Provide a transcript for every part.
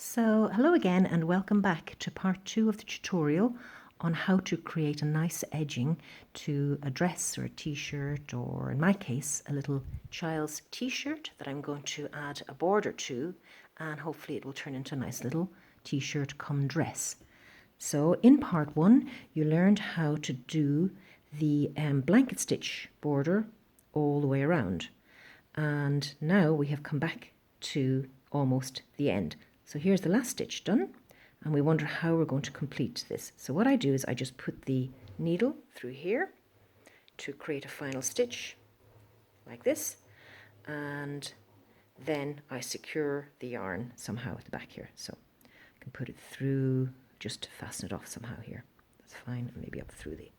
So hello again and welcome back to part 2 of the tutorial on how to create a nice edging to a dress or a t-shirt, or in my case a little child's t-shirt that I'm going to add a border to, and hopefully it will turn into a nice little t-shirt come dress. So in part 1 you learned how to do the blanket stitch border all the way around, and now we have come back to almost the end. So here's the last stitch done, and we wonder how we're going to complete this. So what I do is I just put the needle through here to create a final stitch like this, and then I secure the yarn somehow at the back here. So I can put it through just to fasten it off somehow here. That's fine, and maybe up through the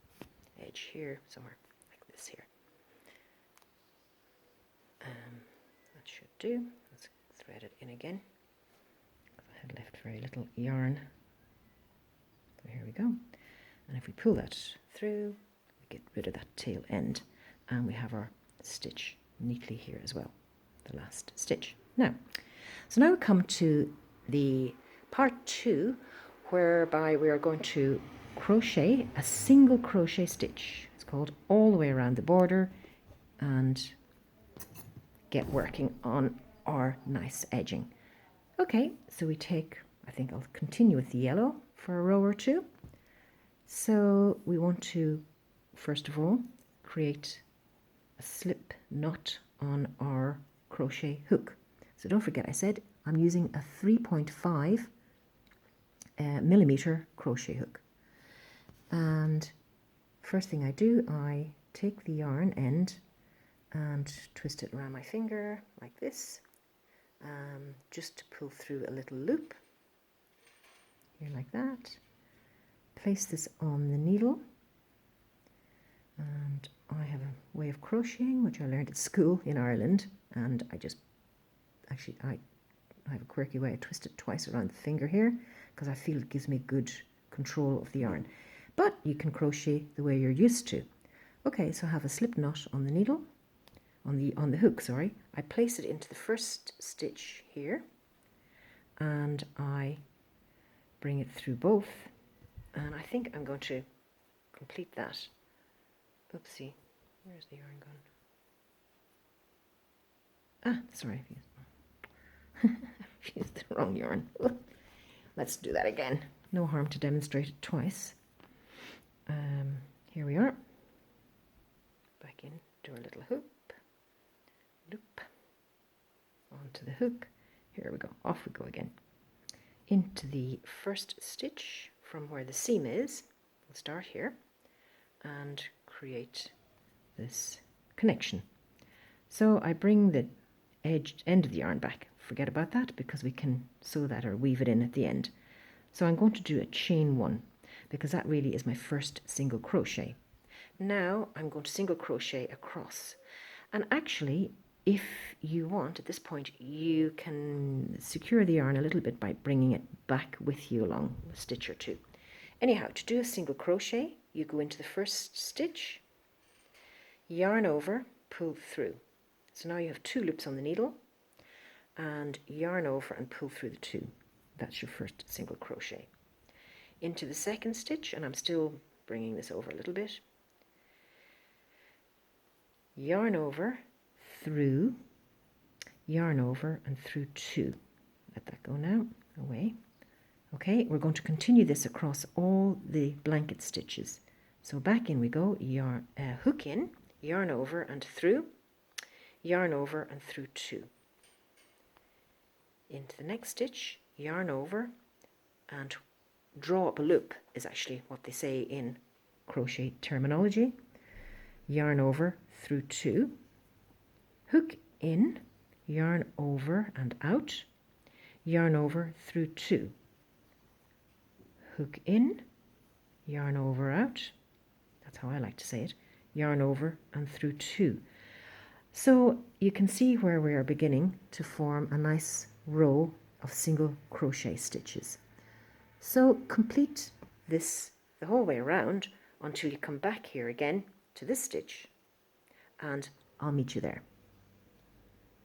edge here somewhere like this here. That should do. Let's thread it in again. I had left very little yarn. So here we go. And if we pull that through, we get rid of that tail end, and we have our stitch neatly here as well, the last stitch. Now we come to the part 2, whereby we are going to crochet a single crochet stitch. It's called all the way around the border, and get working on our nice edging. Okay, so we take, I think I'll continue with the yellow for a row or two. So we want to, first of all, create a slip knot on our crochet hook. So don't forget, I said I'm using a 3.5 millimeter crochet hook. And first thing I do, I take the yarn end and twist it around my finger like this. Just to pull through a little loop here like that. Place this on the needle, and I have a way of crocheting which I learned at school in Ireland, and I have a quirky way. I twist it twice around the finger here because I feel it gives me good control of the yarn, but you can crochet the way you're used to. Okay, so I have a slip knot on the needle, on the hook, sorry. I place it into the first stitch here, and I bring it through both, and I think I'm going to complete that. Oopsie, where's the yarn gone? Sorry, I've used the wrong yarn. Let's do that again. No harm to demonstrate it twice. Here we are. Back in, do a little hoop. Loop onto the hook. Here we go, off we go again into the first stitch from where the seam is. We'll start here and create this connection. So I bring the end of the yarn back. Forget about that because we can sew that or weave it in at the end. So I'm going to do a chain 1 because that really is my first single crochet. Now I'm going to single crochet across, and actually if you want, at this point, you can secure the yarn a little bit by bringing it back with you along a stitch or two. Anyhow, to do a single crochet, you go into the first stitch, yarn over, pull through. So now you have 2 loops on the needle, and yarn over and pull through the 2. That's your first single crochet. Into the second stitch, and I'm still bringing this over a little bit, yarn over, through, yarn over and through 2. Let that go now, away. Okay, we're going to continue this across all the blanket stitches. So back in we go, hook in, yarn over and through, yarn over and through 2. Into the next stitch, yarn over and draw up a loop is actually what they say in crochet terminology. Yarn over through 2. Hook in, yarn over and out, yarn over through 2. Hook in, yarn over out, that's how I like to say it, yarn over and through 2. So you can see where we are beginning to form a nice row of single crochet stitches. So complete this the whole way around until you come back here again to this stitch, and I'll meet you there.